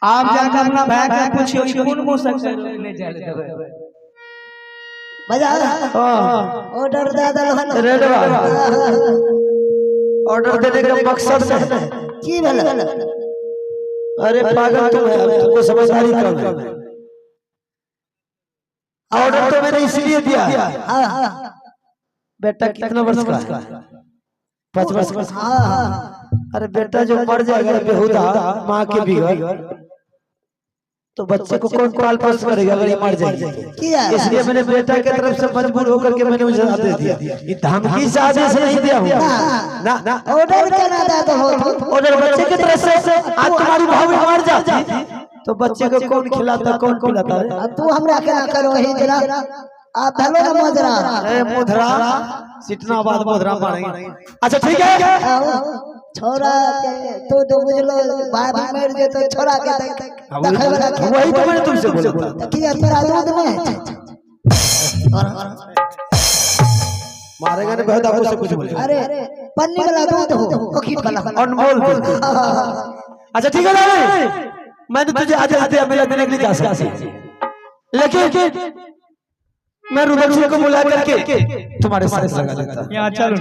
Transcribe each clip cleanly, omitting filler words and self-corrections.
आप जाकर अपना भाई का पूछियो कि कौन मौसम से ले जा देबे मजा ऑर्डर दे दल रेडवा ऑर्डर देने का मकसद से की भेल अरे पागल तुम है तुमको समझदारी कम है ऑर्डर तो मैंने इसलिए दिया हां बेटा कितना वर्ष का 5 वर्ष का हां अरे बेटा जो मर जाएगा बेहुदा माँ के बिगड़ तो बच्चे को कौन पाल पोस करेगा अगर ये मर जाएगा इसलिए मैंने बेटा की तरफ से मजबूर होकर के मैंने उसे आदेश दिया ये धमकी से आदेश नहीं दिया हूँ ना ऑर्डर करना था तो ऑर्डर बच्चे की तरफ से आज तुम्हारी भाभी मर जाती तो बच्चे को कौन खिलाता कौन पिलाता तू हमरा क्या करो ही जरा आप भलो ना मुद्रा ए मुद्रा सिटना बाद मुद्रा मारेंगे अच्छा ठीक है छोरा तो बुझलो बाप मर जे तो छोरा के वही तो मैंने तुमसे बोला था कि तेरा दूध में मारेगा ने बेहद आपको से कुछ बोले अरे पन्नी वाला दूध हो ओखीट वाला अनमोल अच्छा ठीक है ना मैंने तुझे आज दिया मिला देने के लिए जा सकता लेकिन मैं रुद्र को बुला करके तुम्हारे साथ लगा देता यहां चलो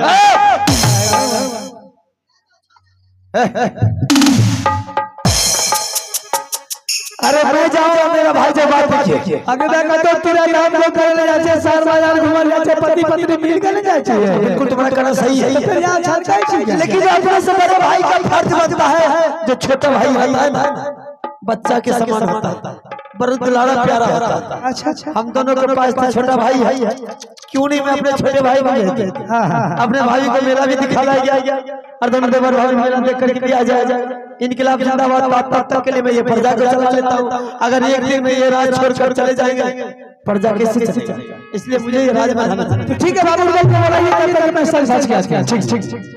अरे मैं जाऊंगा मेरा भाई से बात कीजिए अगर देखा तो तेरा नाम लोग करने जाते शहर बाजार घूमने जाते पति पत्नी मिल के जाते हैं बिल्कुल तुम्हारा कहना सही है फिर यहां छलका है लेकिन अपने से बड़े भाई का फर्ज बनता है जो छोटा भाई होता है ना बच्चा के समान होता है बड़ा दुलारा प्यारा होता है अच्छा हम दोनों के पास तो छोटा भाई है क्यों नहीं मैं अपने छोटे भाई को अपने भाई को मेला भी दिखा लाया और दोनों देवर भाई मेला देख करके भी आ जाए इनकलाब जिंदाबाद बात तक के लिए मैं ये प्रजा को चला लेता हूँ अगर एक दिन में ये राज छोड़कर चले जाएंगे प्रजा कैसे चलेगा इसलिए मुझे ये राज बनाना तो ठीक है बाबू को बुलाइए मैं सच सच के ठीक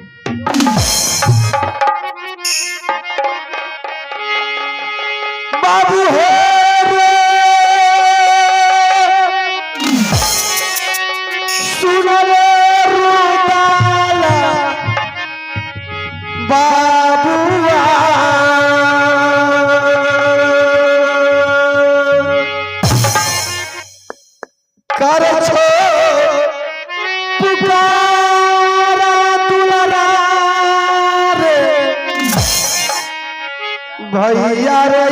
बाबू है भैया रे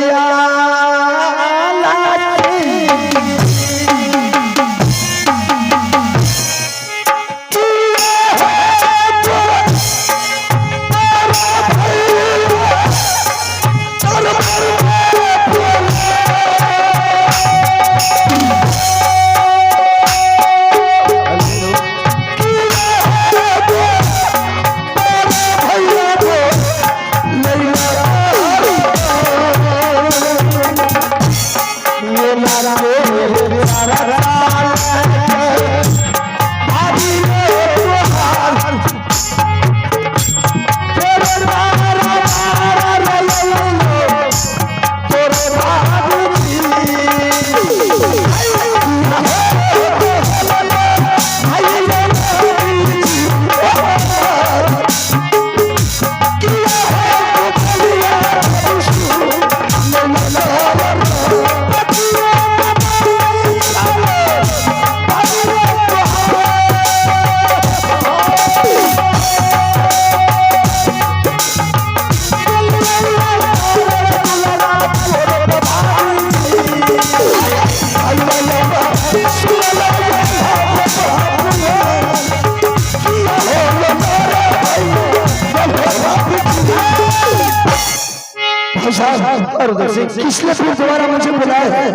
साहब और उधर से किसने फिर दोबारा मुझे बुलाया है?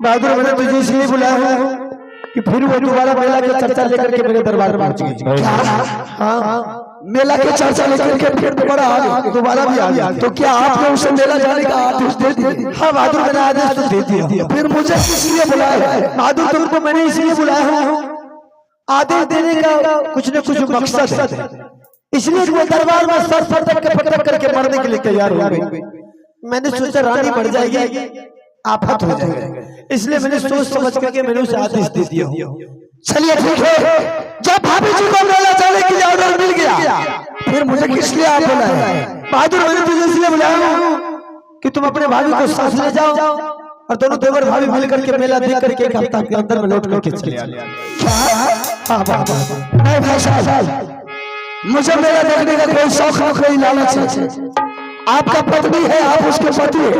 बहादुर, मैंने तुझे इसलिए बुलाया है कि फिर वो दोबारा मेला की चर्चा लेकर के मेरे दरबार में पहुंच गई। हाँ, मेला की चर्चा लेकर के फिर दोबारा दोबारा भी आ गया। तो क्या आपने उसे मेला जाने का आदेश दे दिया? हाँ बहादुर, मैंने आदेश तो दे दिया। फिर मुझे किसलिए बुलाया है? बहादुर, तुमको मैंने इसलिए बुलाया हूँ, आदेश देने का कुछ न कुछ मकसद है, इसलिए वो दरबार में सर सर तक के पटक करके मरने के लिए तैयार हो गई। मैंने सोचा रानी मर जाएगी, आफत हो जाएगा, इसलिए मैंने सोच समझ करके मैंने उसे आदेश दे दिया। चलिए ठीक है, जब भाभी जी को मेला जाने के लिए ऑर्डर मिल गया, फिर मुझे किस लिए आप बुलाया? बहादुर, मैंने तुझे इसलिए बुलाया कि तुम अपने भाभी को साथ ले जाओ और दोनों देवर भाभी मिल करके मेला देख करके एक हफ्ता के अंदर में लौट करके चले आए। नहीं भाई साहब, मुझे मेला देखने का कोई शौक है, कोई लालच है। आपका पत्नी है, आप उसके पति है,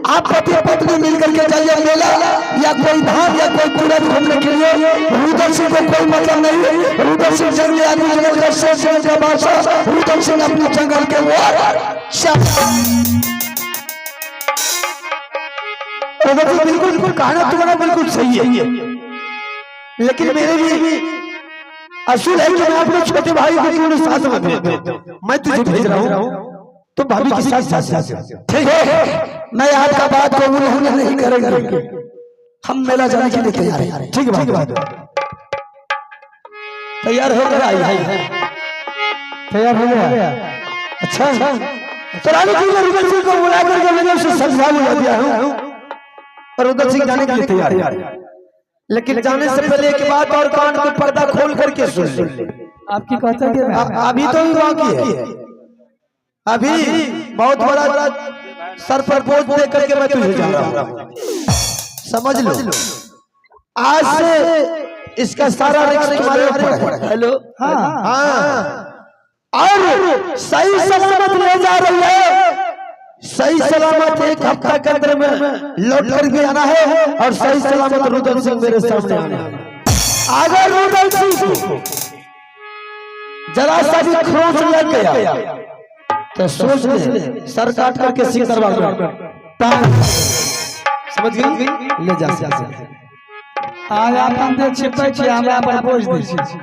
आप पति पत्नी मिलकर के जाइए मेला या कोई धाम या कोई कुरत घूमने के लिए। रुद्र सिंह को कोई मतलब नहीं। रुद्र सिंह जंगली आदमी, जंगल का शेर का बादशाह। रुद्र सिंह अपने जंगल के बिल्कुल कहना तुम्हारा बिल्कुल सही है, लेकिन मेरे लिए असूल है कि मैं अपने छोटे भाई को क्यों साथ में मैं तुझे भेज रहा हूँ, तुम भाभी के साथ ठीक है। मैं आपका बात को उन्होंने नहीं करेंगे, हम मेला जाने के लिए तैयार हैं। ठीक है बात, तैयार हो गया? तैयार हो गया? अच्छा, तो रानी जी ने रुद्र सिंह को बुला करके मैंने उसे समझा दिया हूँ और रुद्र सिंह जाने के लिए तैयार है। लेकिन जाने से पहले एक बात और, कान का पर्दा खोल करके सुन ले। आपकी कहता अभी तो ही बाकी है, अभी बहुत बड़ा सर पर बोझ दे करके मैं तुझे जा रहा हूँ, समझ लो। आज से इसका सारा रिस्क तुम्हारे ऊपर है। हेलो, हाँ, और सही सलामत ले जा रही है, सही सलामत एक हफ्ता के अंदर में लौट करके आना है और सही सलामत रुद्र सिंह मेरे सामने आना है। अगर रुद्र सिंह को जरा सा भी खरोच लग गया तो सोच ले, सर काट करके सिंह दरबार में समझ गई? ले जा आज आप अंदर छिपै छी, हमरा पर बोझ दै छी।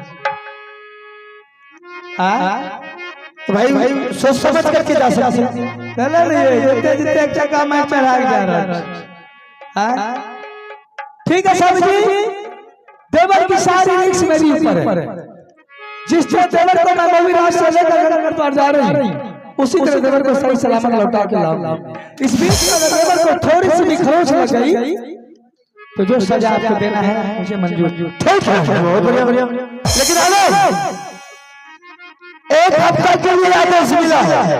तो भाई सोच समझ करके जा सकते हैं। चले रहिए, जितने एक चक्का मैं चढ़ा जा रहा है। ठीक है साहब जी, देवर की सारी रिक्स मेरी ऊपर है। जिस देवर को मैं नवी रात से लेकर पर जा रही हूँ, उसी तरह देवर को सही सलामत लौटा के लाऊं। इस बीच में देवर को थोड़ी सी भी खरोच लग गई तो जो सजा आपको देना है मुझे मंजूर। ठीक है, बहुत बढ़िया बढ़िया। लेकिन एक हफ्ता के लिए आदेश मिला है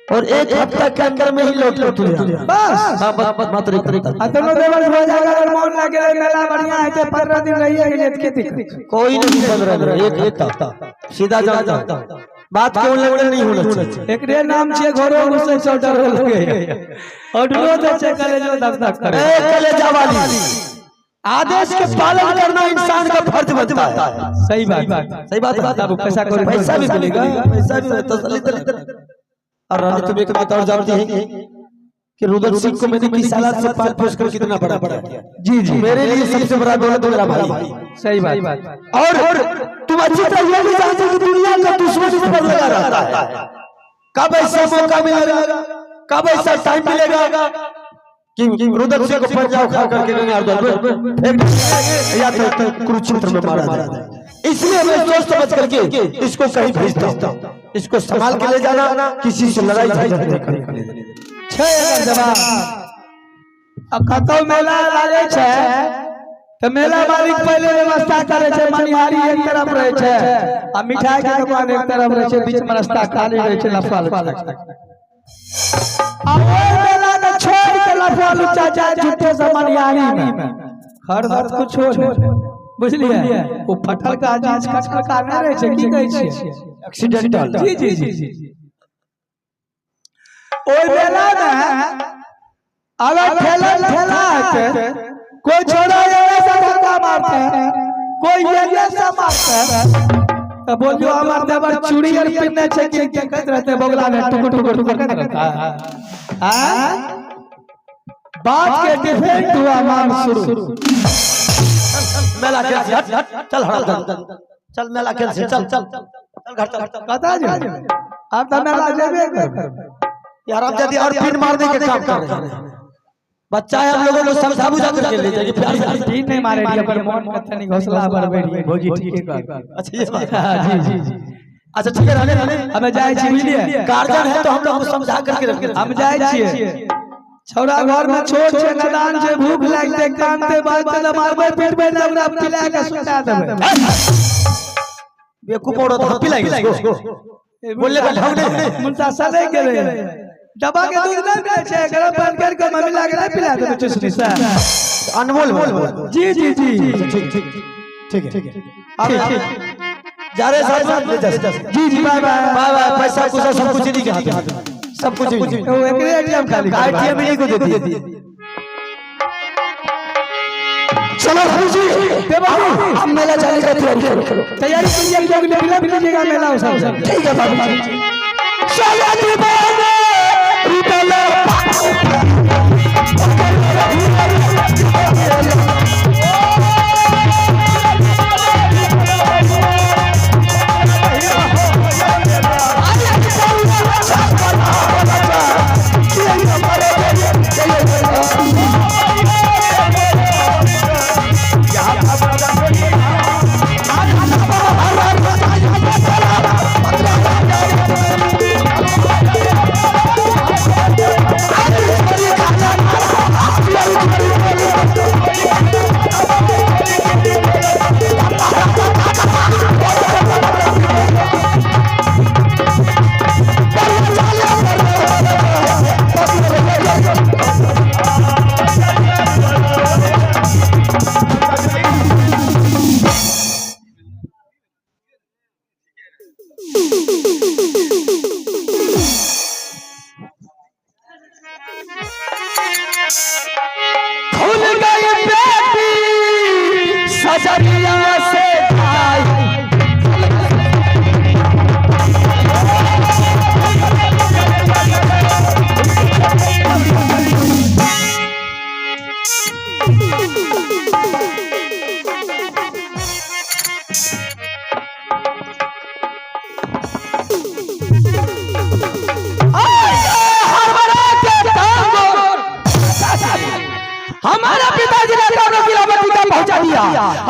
और एक हफ्ता के अंदर में ही लौट बस। दोनों देवर हो जाएगा, अगर मौन लगे मेला बढ़िया है तो 15 दिन रहिए, कोई नहीं 15 दिन, एक हफ्ता सीधा जाता। बात क्यों लगने नहीं होना चाहिए। एक रे नाम छे घरों घुसे चौटर हो लगे और रोज से कलेजो दक दक करे। कलेजा वाली आदेश के पालन करना इंसान का फर्ज बनता है। सही बात है। पैसा करो, पैसा भी मिलेगा, पैसा भी तसल्ली तसल्ली। और रानी तुम एक बात और जानती है कि रुद्र सिंह को मैंने किस हालत से पाल पोस कर कितना बड़ा किया। जी, मेरे लिए सबसे बड़ा दौलत मेरा भाई। सही बात। और तुम अच्छी तरह ये भी जानते हो कि दुनिया का दुश्मन इस पर लगा रहता है। कब ऐसा मौका मिलेगा, कब ऐसा टाइम मिलेगा कि रुद्र सिंह को पंजाब खा करके या तो कुरुक्षेत्र में मारा जाए। इसलिए मैं सोच समझ करके इसको कहीं भेजता हूँ, इसको संभाल के ले जाना, किसी से लड़ाई झगड़ा करने। अब कतौ मेला लागे छे तो मेला मालिक पहले व्यवस्था करे छे, मनिहारी एक तरफ रहे छे आ मिठाई के दुकान एक तरफ रहे छे, बीच में रास्ता खाली रहे छे लफड़ा लुच्चा। अब मेला के छोड़ के लफड़ा लुच्चा जाए झूठे से मनिहारी में खरदर्द को छोड़, बुझलिए? वो फटल का आजाज का नहीं रहे छे, की कहै छे एक्सीडेंटल। जी। ओइ मेला में अगर ठेला है कोई छोड़ा ऐसा धक्का मारता है, कोई ये सा मारता है तो बोलियो हमार देवर चूड़ी और पिन्ने छे कि क्या कहत रहते बगला में टुकुर टुकुर टुकुर कहत रहता हां बात के डिफेंड हुआ मान शुरू मेला खेल से हट चल हट चल मेला खेल से चल चल घर चल कता जे अब तो मेला जेबे कर यार अब यदि और पिन मारने के काम कर रहे हैं बच्चा है हम लोगों को समझा बुझा करके ले जाइए प्यार से तीन नहीं मारे दिया पर मन कथा नहीं घोसला बढ़बेड़ी भोगी ठीक है अच्छा ये बात जी जी जी अच्छा ठीक है रहने हमें जाए छी बुझलिए गार्जियन है तो हम लोग को समझा करके रखें हम जाए छिए छौड़ा घर में छोट छे नदान छे भूख लागते कामते बात त मारबे पीटबे त हमरा पिला के सुता देबे बेकूफ औरत हम पिलाएंगे इसको बोलने का ढंग नहीं मुंसा सले के रे दबा के दूध ना पिला छे गरम पानी करके मम्मी लागे ना पिला देबे चुसनी से अनमोल जी जी जी ठीक है जा रहे साथ ले जा जी जी बाय बाय बाय बाय पैसा कुछ सब कुछ नहीं के हाथ में सब कुछ वो एक एटीएम खाली आईटीएम नहीं को देती चलो जी बाबू हम मेला जाने का तैयारी करो तैयारी कीजिए कि अगले फिल्म लीजिएगा मेला सब ठीक है बाबू जी चलो दीवाने रिटलो हमारा पिताजी ने दोनों किलोमीटर का पहुंचा दिया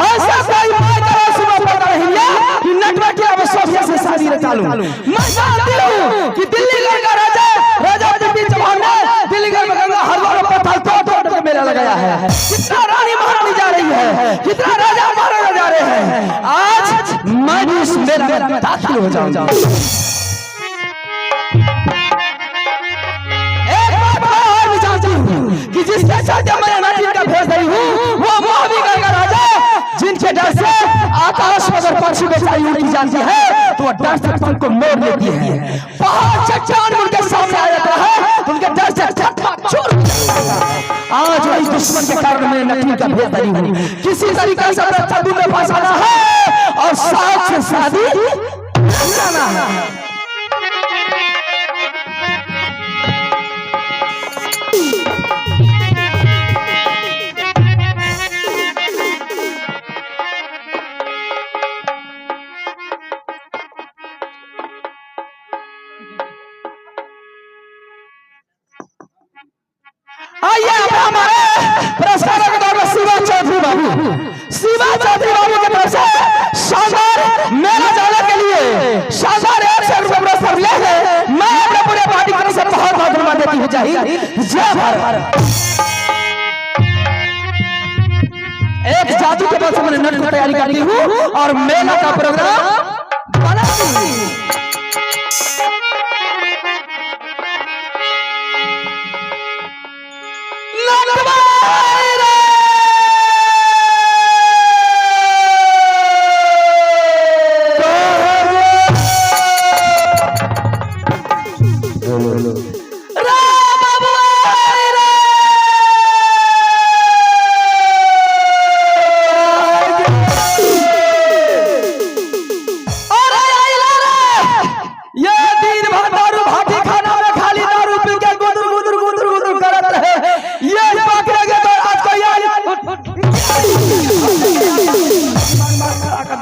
ऐसा कोई बात है सुबह पता नहीं है कि नटवा की अवश्य से शादी रचा लूं मैं जानती हूं कि दिल्ली का राजा राजा दिल्ली चौहान ने दिल्ली का गंगा हर पर तोड़ के मेला लगाया है कितना रानी महारानी जा रही है कितना राजा महाराजा जा रहे हैं आज मैं भी इस मेला में दाखिल हो जाऊंगा कि जिसके साथ मैं नाटी का भेज रही हूँ वो महावी गंगा राजा जिनके डर से आकाश में अगर पक्षी बेचारी उड़ती जाती है तो वो डर से पंख को मोड़ लेती है पहाड़ चट्टान उनके सामने आ जाता है तो उनके डर से चूर आज वही दुश्मन के कारण मैं नकली का भेज रही हूँ किसी तरीके से अपने तंबू में फंसाना है और साथ से शादी कराना है आइए हमारे पुरस्कार के दौर में शिवा चौधरी बाबू की तरफ से शानदार मेला जाने के लिए शानदार 100 रुपए पुरस्कार मिले हैं मैं अपने पूरे पार्टी की तरफ से बहुत बहुत धन्यवाद देती हूँ जय जय भारत एक जादू के बाद मैंने नट की तैयारी करती हूँ और मेला का प्रोग्राम बनाती हूँ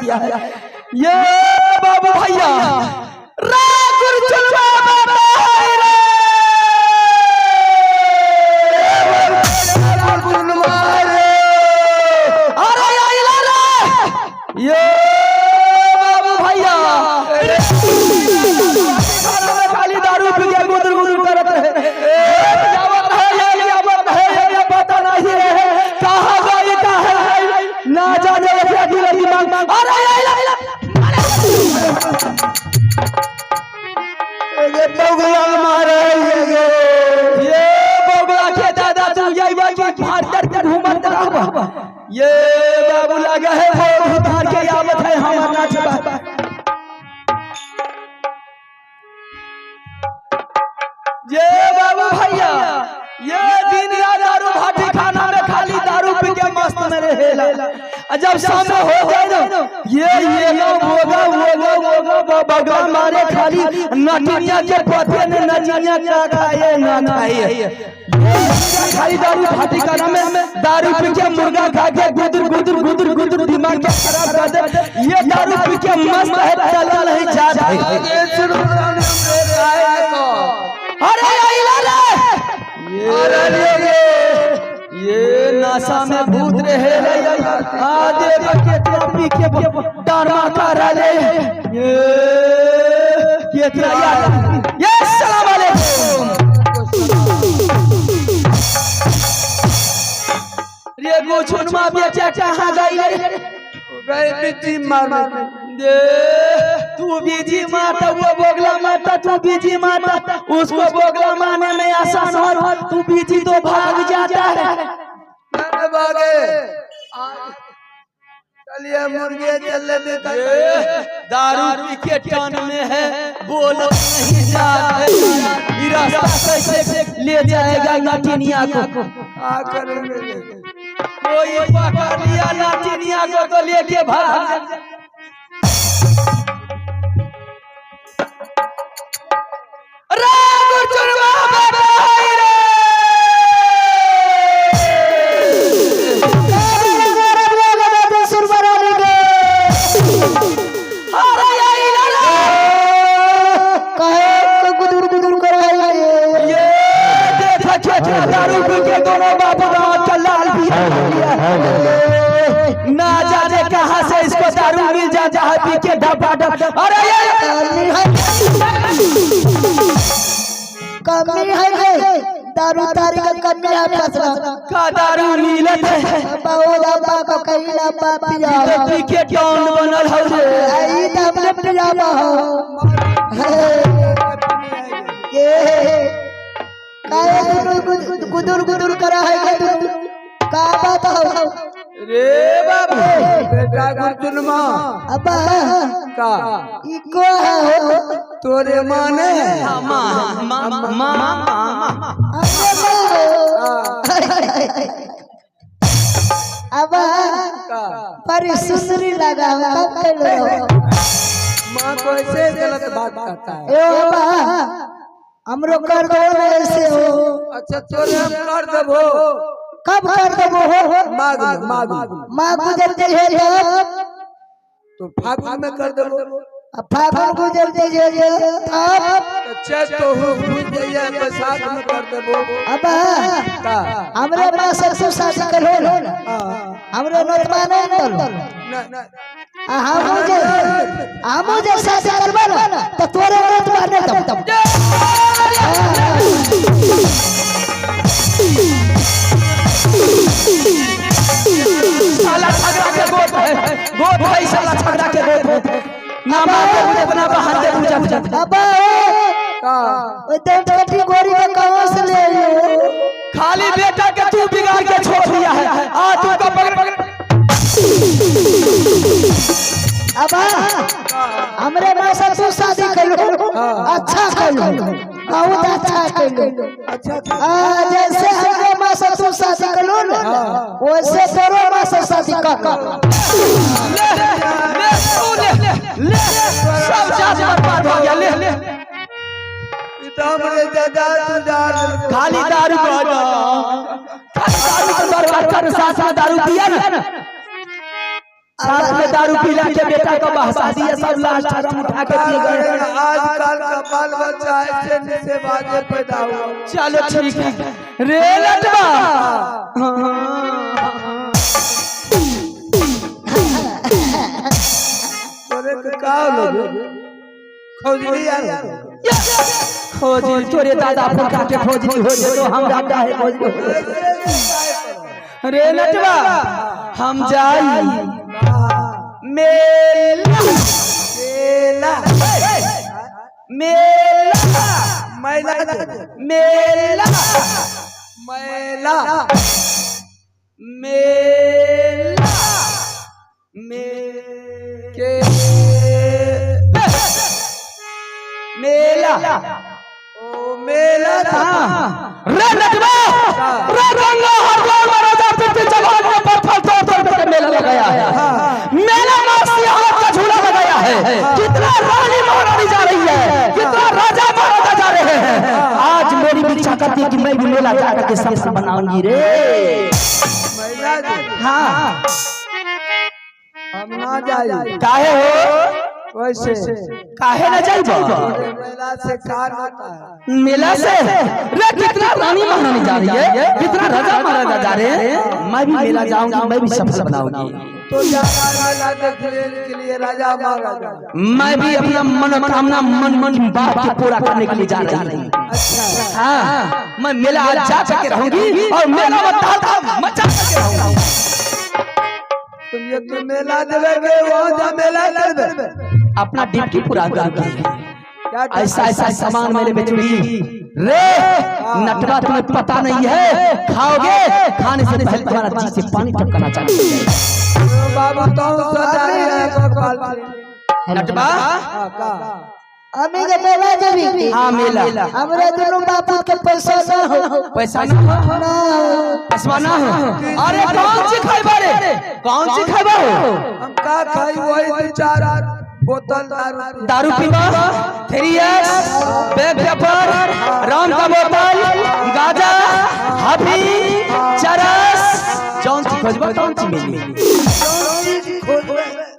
दिया है। ये बाबू भैया गुरचुलवा बाबा है रे, गुरचुलवा रे, अरे आइला रे, ये बाबू भैया खाना में खाली दारू पी के गुदर गुदर करत रहे। पता नहीं है कहाँ गई कहाँ है, ना जाने क्या दिमाग। अरे ये बगुला मारे ये बगुला के दादा तू यही बाकी भार कर घूमत रहा। ये बाबू लगा है वो उतार के आवत है हमारा नाच। ये बाबू भैया ये दिन रात दारू भाटी खाना में खाली दारू पी के मस्त में रहेला। जब सामने हो जाए ना ये लोग होगा बगल मारे खाली नटिया के पते ने नचिया क्या खाए ना खाए। खाली दारू भाटी खाना में दारू पी के मुर्गा खा के गुदर गुदर गुदर गुदर दिमाग के खराब कर दे। ये दारू पी के मस्त है चला नहीं जात है। अरे ये नशा में भूत रहे आधे के पी के डरमा कर रहे ये सलाम वालेकुम। रे गो छुनमा बेचा कहां गई रे? गए बीजी मार दे तू बीजी मारता वो बोगला मारता, तू बीजी मारता उसको बोगला मारने में आसान हो, तू बीजी तो भाग जाता है। भागे चलिए मुर्गे चले देता दारू पी के टन में है बोल नहीं जाता है। रास्ता कैसे ले जाएगा नाटिनिया को? करेंगे कोई पकड़ लिया नाटिनिया को तो लेके भाग। दारू पी के दोनों बाप का लाल भी ना जाने कहां से इसको दारू मिल जाता है पी के डबा डब। अरे कमी है दारू तारी का कमी है फसरा का दारू मिलत है बाबा बाबा को कहिला पापिया पी के टौन बनल हो रे। आई तब ने पिया बा ये काहे गुदुर गुदुर करा है तू का बात हो रे बाबू बेटा गुरचुनमा अब्बा का इको है तोरे माने मां अब्बा पर सुसरी लगा कब लो मां को ऐसे गलत बात करता है। ए बाबा हमरो कर दो ऐसे हो। अच्छा तोरे हम कर देबो कब कर देबो हो? माग माँ गुजर जाए तो फागुन में कर देबो। फागुन गुजर जाए तब अच्छा तो भूल जाइए बरसात में कर देबो। अब्बा का हमरे माँ से शादी करो हमरे नोटमा नहीं करो हम मुझे शादी करबा ना तो तोरे नोटमा नहीं तब साला झगड़ा के गोद है साला झगड़ा के गोद ना बाप को अपना बहान दे पूजा पूजा। अब्बा का ओ देवटी गोरी में कहां से ले लो? खाली बेटा के तू बिगाड़ के छोड़ दिया है। आ तू का पकड़ अब्बा हमरे माँ से तू शादी कर लो अच्छा कर लो बहुत अच्छा कर लो। अच्छा जैसे हमरे माँ से तू शादी कर लो ना वैसे तोरो माँ से शादी कर ले सब जात बर्बाद हो गया। ले हमरे दादा खाली दारू बर्बाद कर साथ में दारू पिया ना साथ में दारू पिला के बेटा का बहसा दिया, सब लास्ट हम उठा के पी गए। आजकल का बाल बच्चा ऐसे नीचे बाजे पैदा हुआ। चलो ठीक है रे लटवा। तोरे के का लोग खोजली यार, खोजी तोरे दादा फुका के खोजी हो जे तो हम दादा है खोजी रे लटवा। हम जाई मेला मेला मैला मेला मैला मेला के मेला ओ मेला था रे लटवा रे गंगा हर गोल महाराजा पिछले जवान में पत्थर तोड़ के मेला लगाया है। मेला में यहाँ का झूला लगाया है। कितना रानी महारानी जा रही है, कितना राजा महाराजा जा रहे हैं। आज मेरी इच्छा करती है कि मैं भी मेला जाकर के सबसे बनाऊंगी रे। हाँ हम ना जाए काहे हो वैसे काहे ना जाइबो मेला से कार होता है। मेला से रे कितना रानी महारानी जा रही है, कितना राजा महाराजा जा रहे हैं। मैं भी मेला जाऊंगी, मैं भी सबसे बनाऊंगी। तो मेला देखने के लिए राजा महाराजा, मैं भी अपना मनोकामना मन की बात को पूरा करने के लिए जा रही हूँ। अच्छा हाँ मैं मेला आज जा के रहूंगी और मेला मचा के रहूंगी। तुम ये तो मेला देवे वहाँ जा मेला करबे, अपना ड्यूटी पूरा करके क्या ऐसा ऐसा सामान मेरे बेचूंगी रे नटवा। तुम्हें पता नहीं है, खाओगे खाने से पहले तुम्हारा जी से पानी टपकना चाहिए। बाबू तो सजारी है कपाल नटवा हां का हमें के मेला देवी। हाँ मेला हमरे दोनों बापू के पैसा ना हो, पैसा ना हो, ना हो। पैसा ना हो। अरे कौन सी खाइबा रे, कौन सी खाइबा हो? हम का खाई वही चार बोतल दारू पीवा, 3X, बैग पेपर, राम का बोतल, गाजा, हाफी, चरस, जौन सी खोजबा कौन सी मिली?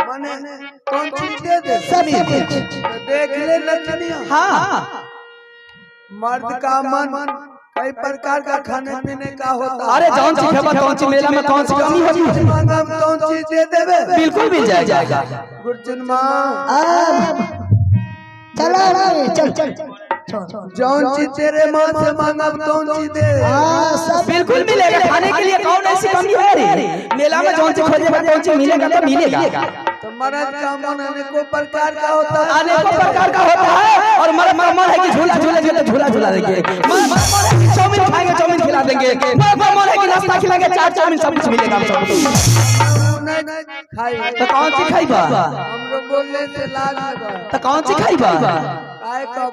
माने कौन चीज दे दे सभी कुछ देख ले लटनिया। हाँ मर्द का मन कई प्रकार का खाने पीने का होता है। अरे जौन सी खेबा कौन सी मेला में कौन सी कमी होगी? कौन चीज दे देवे बिल्कुल मिल जाएगा। गुरचन माँ चला रे चल चल जौन चीज तेरे मन से मांगा कौन चीज दे। सब बिल्कुल मिलेगा, खाने के लिए कौन ऐसी कमी है रे? मेला में जौन सी खोजेगा कौन सी मिलेगा तो मिलेगा। तो मर्द का मन अनेकों प्रकार का होता है, अनेकों प्रकार का होता है। और मर्द का मन है कि झूला झूलेंगे तो झूला झूला देंगे, चाउमीन खाएंगे चाउमीन खिला देंगे, मर्द का मन है कि नाश्ता खिलाएंगे 4 चाउमीन सब कुछ मिलेगा। नहीं खाई तो कौन सी खाइबा? हम लोग बोलने से लाज लगा। तो कौन सी खाइबा? काय का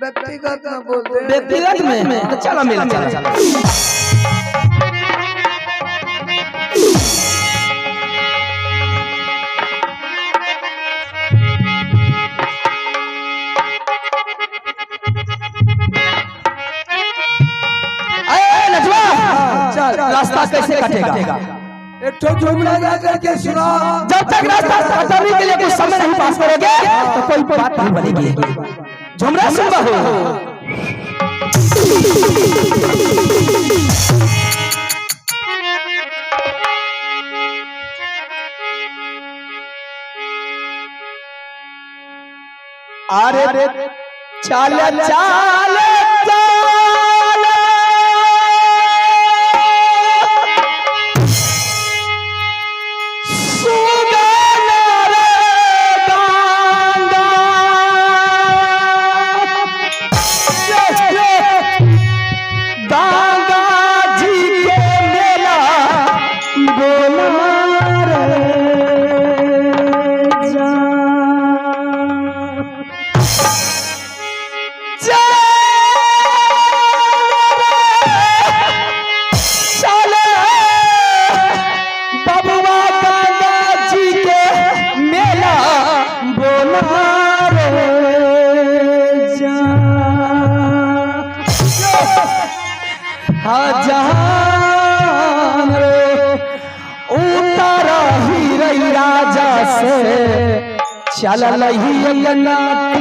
व्यक्तिगत में बोलते हैं। व्यक्तिगत में तो चलो मेला चलो। रास्ता कैसे कटेगा? एक तो झुमला जा करके सुना। जब तक रास्ता कटने के लिए कुछ समय नहीं पास करोगे तो कोई बात नहीं बनेगी। झुमरा सुन बहू अरे चाल चाल से चल लही नारे